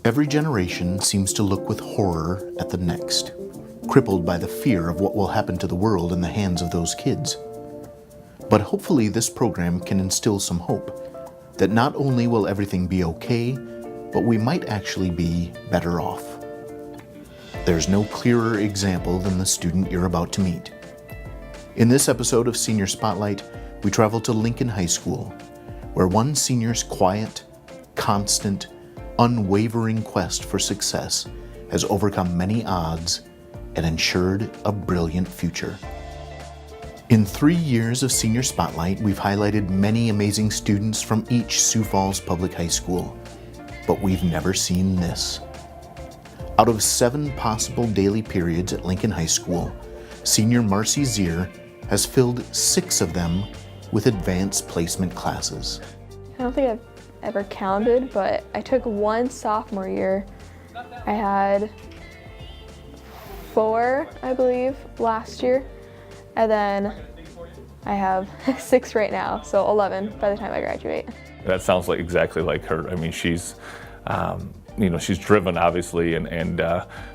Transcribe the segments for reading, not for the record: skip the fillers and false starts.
Every generation seems to look with horror at the next, crippled by the fear of what will happen to the world in the hands of those kids. But hopefully this program can instill some hope that not only will everything be okay, but we might actually be better off. There's no clearer example than the student you're about to meet. In this episode of Senior Spotlight, we travel to Lincoln High School, where one senior's quiet, constant, unwavering quest for success has overcome many odds and ensured a brilliant future. In 3 years of Senior Spotlight, we've highlighted many amazing students from each Sioux Falls Public High School, but we've never seen this. Out of 7 possible daily periods at Lincoln High School, senior Marcy Zere has filled 6 of them with advanced placement classes. I don't think I've ever counted, but I took one sophomore year. I had 4, I believe, last year, and then I have 6 right now, so 11 by the time I graduate. That sounds like exactly like her. I mean, she's she's driven, obviously, and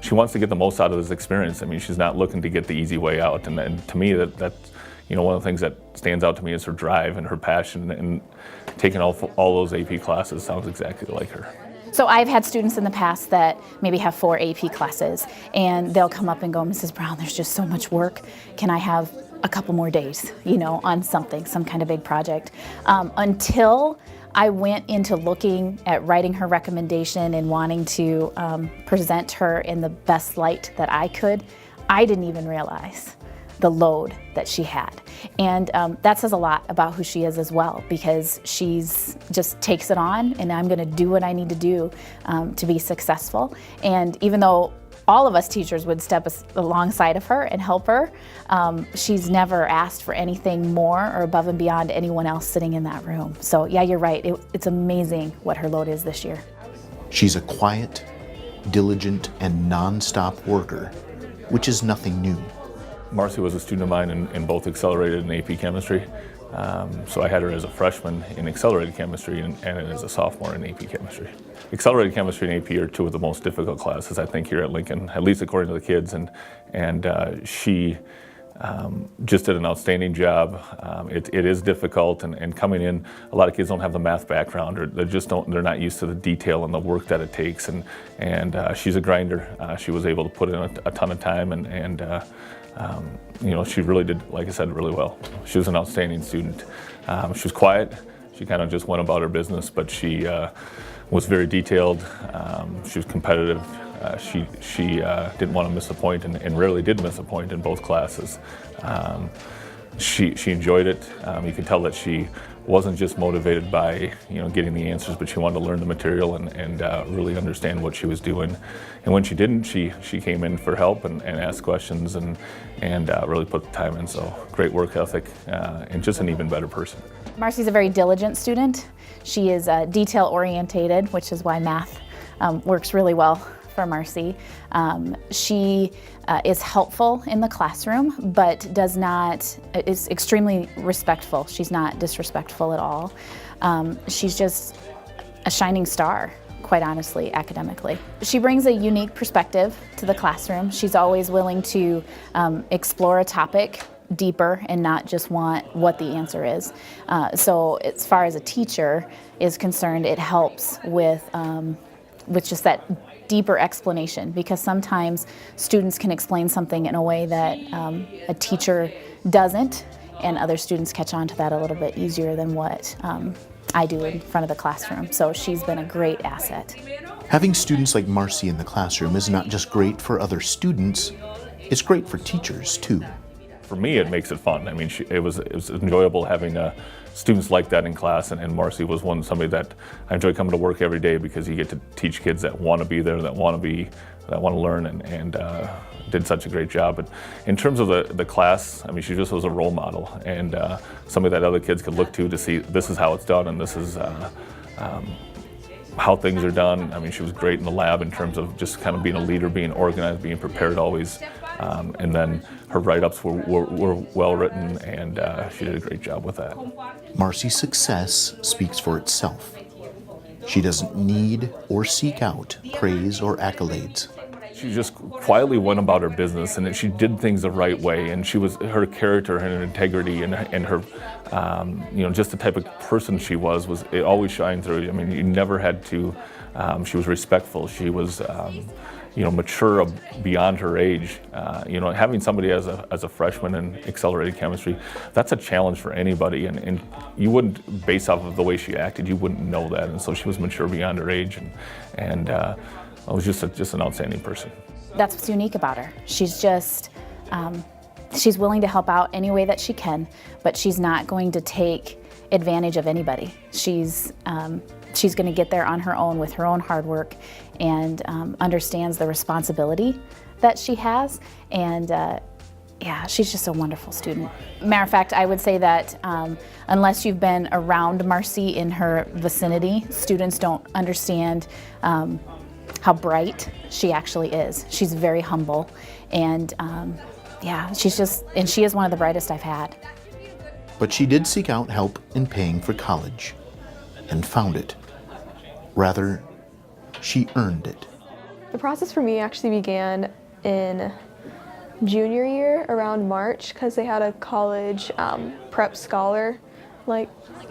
she wants to get the most out of this experience. I mean, she's not looking to get the easy way out, and to me, that's one of the things that stands out to me is her drive and her passion, and taking all those AP classes sounds exactly like her. So I've had students in the past that maybe have 4 AP classes, and they'll come up and go, Mrs. Brown, there's just so much work. Can I have a couple more days, on something, some kind of big project? Until I went into looking at writing her recommendation and wanting to present her in the best light that I could, I didn't even realize the load that she had. And that says a lot about who she is as well, because she's just takes it on, and I'm gonna do what I need to do to be successful. And even though all of us teachers would step alongside of her and help her, she's never asked for anything more or above and beyond anyone else sitting in that room. So yeah, you're right, it's amazing what her load is this year. She's a quiet, diligent, and non-stop worker, which is nothing new. Marcy was a student of mine in both accelerated and AP chemistry. So I had her as a freshman in accelerated chemistry and as a sophomore in AP chemistry. Accelerated chemistry and AP are 2 of the most difficult classes, I think, here at Lincoln, at least according to the kids. And she just did an outstanding job. It is difficult, and coming in, a lot of kids don't have the math background, or they're not used to the detail and the work that it takes. And she's a grinder. She was able to put in a ton of time, and she really did, like I said, really well. She was an outstanding student. She was quiet. She kind of just went about her business, but she was very detailed. She was competitive. She didn't want to miss a point, and rarely did miss a point in both classes. She enjoyed it. You could tell that she wasn't just motivated by getting the answers, but she wanted to learn the material and really understand what she was doing. And when she didn't, she came in for help and asked questions and really put the time in. So great work ethic and just an even better person. Marcy's a very diligent student. She is detail orientated, which is why math works really well for Marcy. She is helpful in the classroom, but is extremely respectful. She's not disrespectful at all. She's just a shining star, quite honestly, academically. She brings a unique perspective to the classroom. She's always willing to explore a topic deeper and not just want what the answer is. So as far as a teacher is concerned, it helps with just that deeper explanation, because sometimes students can explain something in a way that a teacher doesn't, and other students catch on to that a little bit easier than what I do in front of the classroom. So she's been a great asset. Having students like Marcy in the classroom is not just great for other students, it's great for teachers too. For me, it makes it fun. I mean, it was enjoyable having students like that in class, and Marcy was somebody that I enjoy coming to work every day, because you get to teach kids that want to be there, that want to learn, and did such a great job. But in terms of the class, I mean, she just was a role model, and somebody that other kids could look to see this is how it's done, and this is how things are done. I mean, she was great in the lab in terms of just kind of being a leader, being organized, being prepared always. And then her write-ups were well written, and she did a great job with that. Marcy's success speaks for itself. She doesn't need or seek out praise or accolades. She just quietly went about her business, and she did things the right way. And her character and her integrity and her, just the type of person she was it always shined through. I mean, you never had to. She was respectful. She was, mature beyond her age. Having somebody as a freshman in accelerated chemistry, that's a challenge for anybody. And you wouldn't, based off of the way she acted, you wouldn't know that. And so she was mature beyond her age, and I was just an outstanding person. That's what's unique about her. She's just, she's willing to help out any way that she can, but she's not going to take advantage of anybody. She's going to get there on her own with her own hard work, and understands the responsibility that she has. And she's just a wonderful student. Matter of fact, I would say that unless you've been around Marcy in her vicinity, students don't understand how bright she actually is. She's very humble, and she is one of the brightest I've had. But she did seek out help in paying for college, and found it. Rather, she earned it. The process for me actually began in junior year around March, because they had a college prep scholar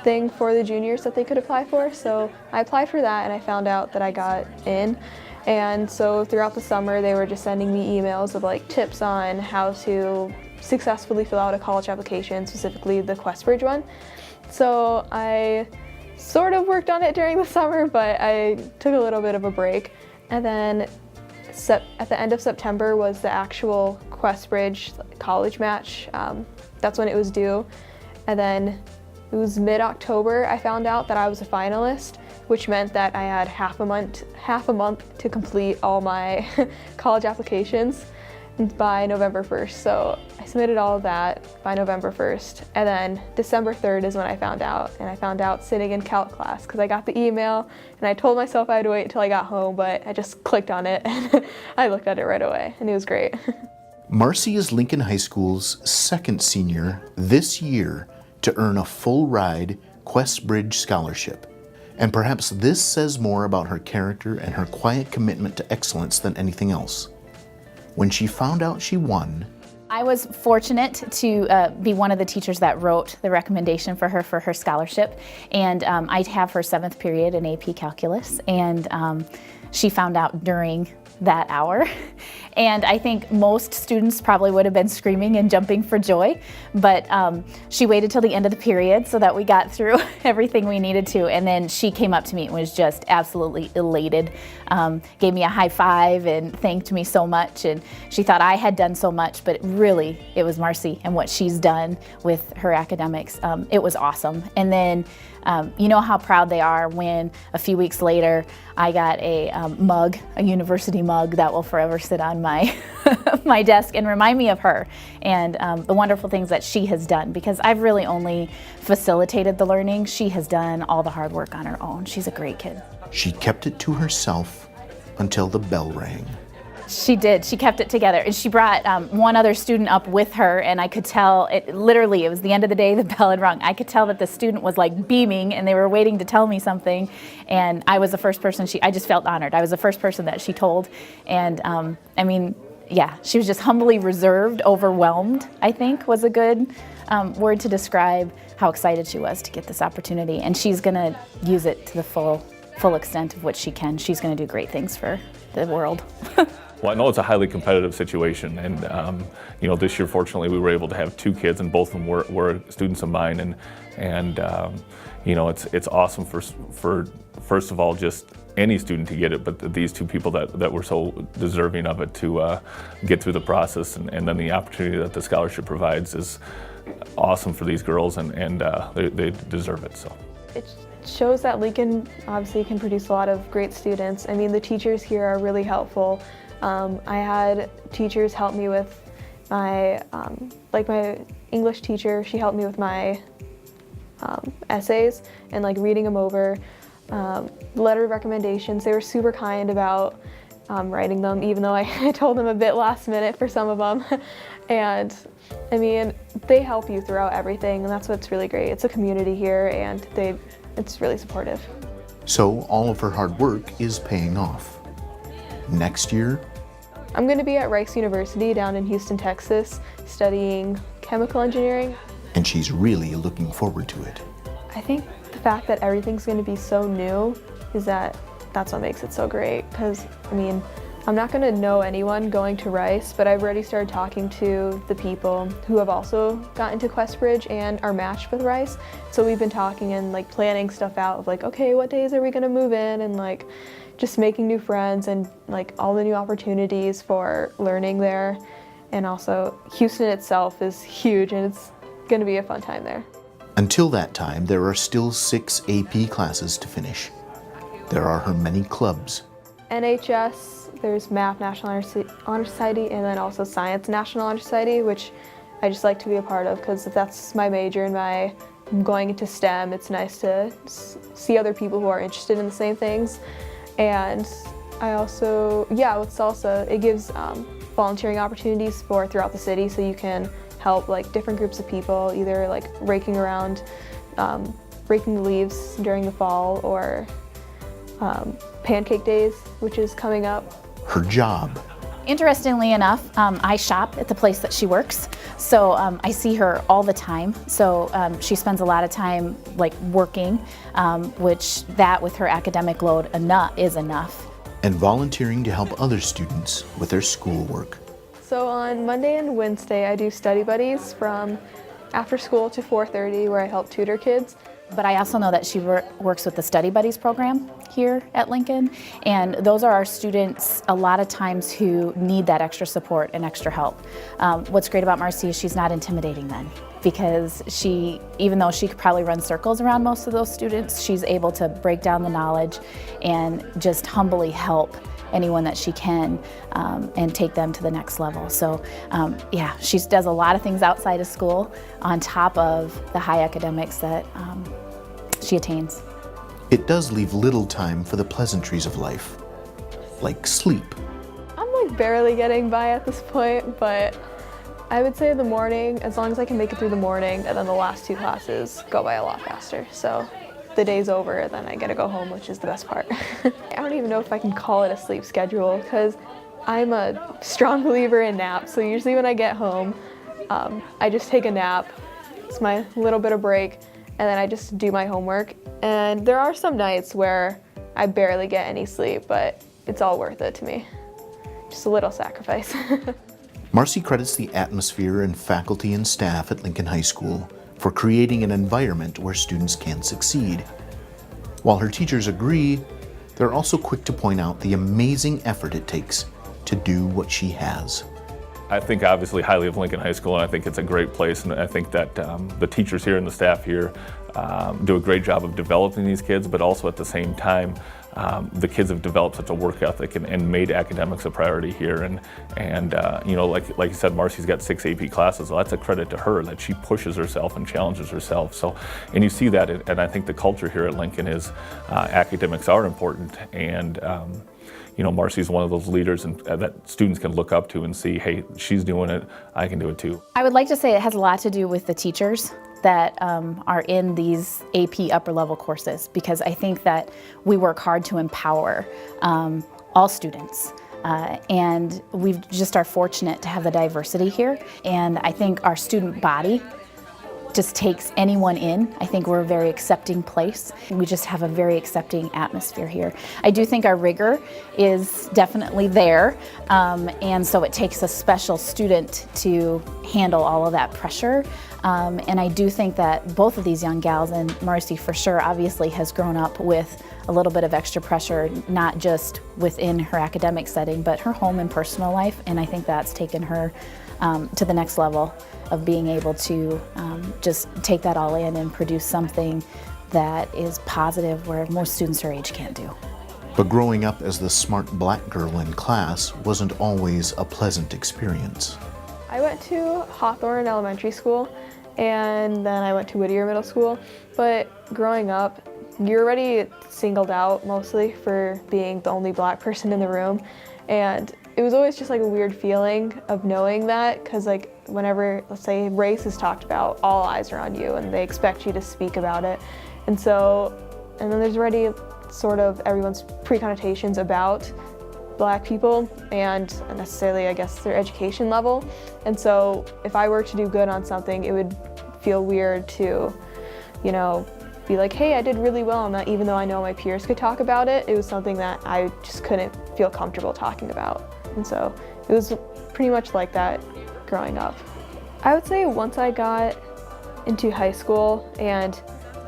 thing for the juniors that they could apply for. So I applied for that, and I found out that I got in. And so throughout the summer, they were just sending me emails of tips on how to successfully fill out a college application, specifically the QuestBridge one. So I sort of worked on it during the summer, but I took a little bit of a break. And then at the end of September was the actual QuestBridge college match. That's when it was due. And then it was mid-October I found out that I was a finalist, which meant that I had half a month to complete all my college applications by November 1st. So I submitted all of that by November 1st. And then December 3rd is when I found out. And I found out sitting in calc class, because I got the email and I told myself I had to wait until I got home, but I just clicked on it and I looked at it right away, and it was great. Marcy is Lincoln High School's second senior this year to earn a full-ride QuestBridge scholarship. And perhaps this says more about her character and her quiet commitment to excellence than anything else. When she found out she won, I was fortunate to be one of the teachers that wrote the recommendation for her scholarship. And I have her 7th period in AP Calculus, and she found out during that hour. And I think most students probably would have been screaming and jumping for joy, but she waited till the end of the period so that we got through everything we needed to. And then she came up to me and was just absolutely elated, gave me a high five and thanked me so much. And she thought I had done so much, but really it was Marcy and what she's done with her academics. It was awesome. And then you know how proud they are when a few weeks later I got a mug, a university mug that will forever sit on my my desk and remind me of her and the wonderful things that she has done, because I've really only facilitated the learning. She has done all the hard work on her own. She's a great kid. she kept it to herself until the bell rang. She did. She kept it together. And she brought one other student up with her, and I could tell, it was the end of the day, the bell had rung. I could tell that the student was like beaming, and they were waiting to tell me something. And I was the first person I just felt honored. I was the first person that she told. And she was just humbly reserved, overwhelmed, I think was a good word to describe how excited she was to get this opportunity. And she's going to use it to the full extent of which she can. She's going to do great things for the world. Well, I know it's a highly competitive situation, and this year, fortunately, we were able to have 2 kids, and both of them were students of mine, and it's awesome for first of all just any student to get it, but these 2 people that were so deserving of it to get through the process, and then the opportunity that the scholarship provides is awesome for these girls, and they deserve it. So. It shows that Lincoln obviously can produce a lot of great students. I mean, the teachers here are really helpful. I had teachers help me with my, my English teacher, she helped me with my essays and reading them over. Letter of recommendations, they were super kind about writing them, even though I told them a bit last minute for some of them. And I mean, they help you throughout everything, and that's what's really great. It's a community here, and it's really supportive. So all of her hard work is paying off. Next year, I'm going to be at Rice University down in Houston, Texas, studying chemical engineering. and she's really looking forward to it. I think the fact that everything's going to be so new is that's what makes it so great. Because, I mean, I'm not going to know anyone going to Rice, but I've already started talking to the people who have also gotten to Questbridge and are matched with Rice. So we've been talking and like planning stuff out of like, okay, what days are we going to move in, and like just making new friends and like all the new opportunities for learning there. And also Houston itself is huge and it's going to be a fun time there. Until that time, there are still 6 AP classes to finish. There are her many clubs. NHS, there's Math National Honor Society, and then also Science National Honor Society, which I just like to be a part of because if that's my major and I'm going into STEM, it's nice to see other people who are interested in the same things. And I also, with salsa, it gives volunteering opportunities for throughout the city, so you can help like different groups of people, either like raking around, raking the leaves during the fall, or pancake days, which is coming up. Her job. Interestingly enough, I shop at the place that she works, so I see her all the time. So she spends a lot of time like working, which that with her academic load is enough. And volunteering to help other students with their schoolwork. So on Monday and Wednesday, I do study buddies from after school to 4:30, where I help tutor kids. But I also know that she works with the Study Buddies program here at Lincoln, and those are our students a lot of times who need that extra support and extra help. What's great about Marcy is she's not intimidating then, because even though she could probably run circles around most of those students, she's able to break down the knowledge and just humbly help anyone that she can and take them to the next level. So she does a lot of things outside of school on top of the high academics that she attains. It does leave little time for the pleasantries of life, like sleep. I'm like barely getting by at this point, but I would say the morning, as long as I can make it through the morning, and then the last 2 classes go by a lot faster. So the day's over, then I get to go home, which is the best part. I don't even know if I can call it a sleep schedule, because I'm a strong believer in naps. So usually when I get home, I just take a nap. It's my little bit of break, and then I just do my homework. And there are some nights where I barely get any sleep, but it's all worth it to me. Just a little sacrifice. Marcy credits the atmosphere and faculty and staff at Lincoln High School for creating an environment where students can succeed. While her teachers agree, they're also quick to point out the amazing effort it takes to do what she has. I think obviously highly of Lincoln High School, and I think it's a great place, and I think that the teachers here and the staff here do a great job of developing these kids, but also at the same time, the kids have developed such a work ethic and made academics a priority here. And like you said, Marcy's got 6 AP classes. Well, that's a credit to her that she pushes herself and challenges herself. So, and you see that, and I think the culture here at Lincoln is academics are important, and Marcy's one of those leaders that students can look up to and see, hey, she's doing it, I can do it too. I would like to say it has a lot to do with the teachers that are in these AP upper level courses, because I think that we work hard to empower all students. And we just are fortunate to have the diversity here. And I think our student body just takes anyone in. I think we're a very accepting place. We just have a very accepting atmosphere here. I do think our rigor is definitely there, and so it takes a special student to handle all of that pressure. And I do think that both of these young gals, and Marcy for sure obviously has grown up with a little bit of extra pressure, not just within her academic setting, but her home and personal life, and I think that's taken her to the next level of being able to just take that all in and produce something that is positive, where most students her age can't do. But growing up as the smart black girl in class wasn't always a pleasant experience. I went to Hawthorne Elementary School, and then I went to Whittier Middle School. But growing up, you're already singled out mostly for being the only black person in the room. And it was always just like a weird feeling of knowing that, because like whenever, let's say, race is talked about, all eyes are on you and they expect you to speak about it. And then there's already sort of everyone's pre-connotations about Black people and necessarily, I guess, their education level. And so if I were to do good on something, it would feel weird to, you know, be like, hey, I did really well on that, even though I know my peers could talk about it. It was something that I just couldn't feel comfortable talking about. And so it was pretty much like that growing up. I would say once I got into high school and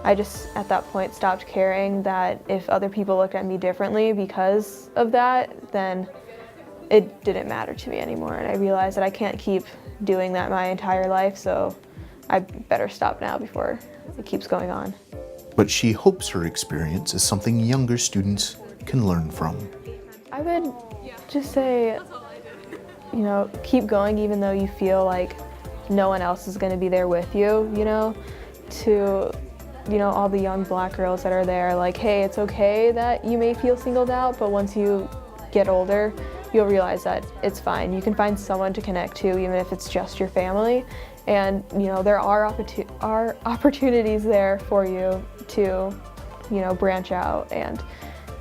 I just at that point stopped caring that if other people looked at me differently because of that, then it didn't matter to me anymore. And I realized that I can't keep doing that my entire life, so I better stop now before it keeps going on. But she hopes her experience is something younger students can learn from. I would just say, you know, keep going even though you feel like no one else is going to be there with you, you know, to, you know, all the young Black girls that are there, like, hey, it's okay that you may feel singled out, but once you get older, you'll realize that it's fine. You can find someone to connect to, even if it's just your family. And, you know, there are opportunities there for you to, you know, branch out and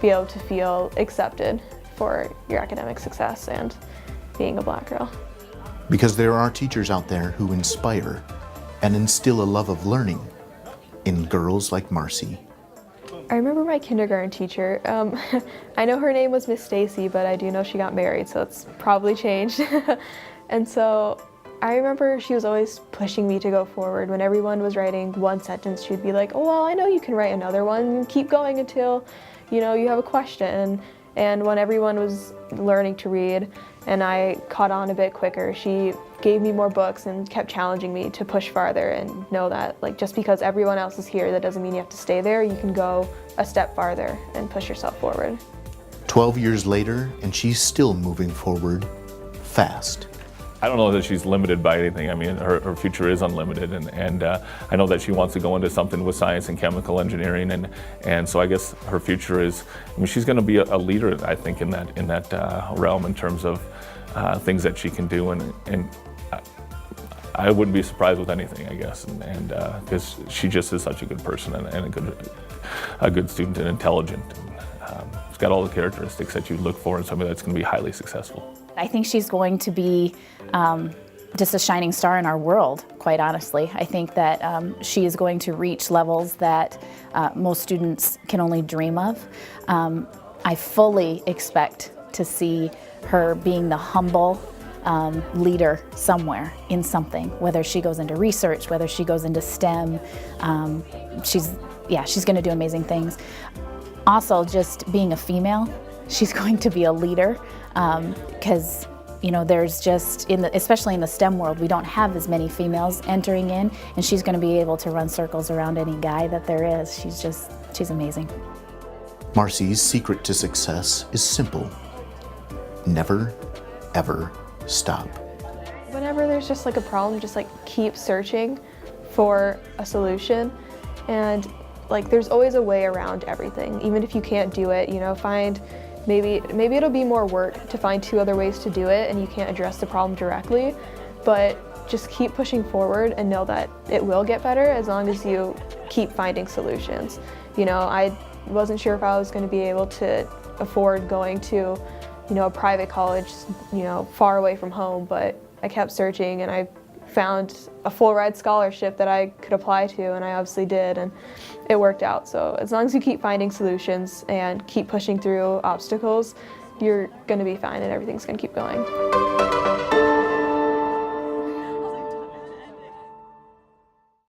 be able to feel accepted for your academic success and being a Black girl. Because there are teachers out there who inspire and instill a love of learning in girls like Marcy. I remember my kindergarten teacher. I know her name was Miss Stacy, but I do know she got married, so it's probably changed. And so I remember she was always pushing me to go forward. When everyone was writing one sentence, she'd be like, oh, well, I know you can write another one. Keep going until, you know, you have a question. And when everyone was learning to read and I caught on a bit quicker, she gave me more books and kept challenging me to push farther and know that, like, just because everyone else is here, that doesn't mean you have to stay there. You can go a step farther and push yourself forward. 12 years later, and she's still moving forward fast. I don't know that she's limited by anything. I mean, her future is unlimited, and I know that she wants to go into something with science and chemical engineering, and so I guess her future is, I mean, she's going to be a leader, I think, in that realm in terms of things that she can do, and I wouldn't be surprised with anything, I guess, and because she just is such a good person and a good student and intelligent. She's got all the characteristics that you look for in somebody that's going to be highly successful. I think she's going to be just a shining star in our world, quite honestly. I think that she is going to reach levels that most students can only dream of. I fully expect to see her being the humble leader somewhere in something, whether she goes into research, whether she goes into STEM. She's going to do amazing things. Also, just being a female, she's going to be a leader because, you know, there's just, especially in the STEM world, we don't have as many females entering in, and she's going to be able to run circles around any guy that there is. She's amazing. Marcy's secret to success is simple. Never, ever stop. Whenever there's just like a problem, just like keep searching for a solution, and like there's always a way around everything. Even if you can't do it, you know, find maybe it'll be more work to find 2 other ways to do it and you can't address the problem directly, but just keep pushing forward and know that it will get better as long as you keep finding solutions. You know, I wasn't sure if I was going to be able to afford going to, you know, a private college, you know, far away from home, but I kept searching and I found a full ride scholarship that I could apply to, and I obviously did, and it worked out. So as long as you keep finding solutions and keep pushing through obstacles, you're going to be fine and everything's going to keep going.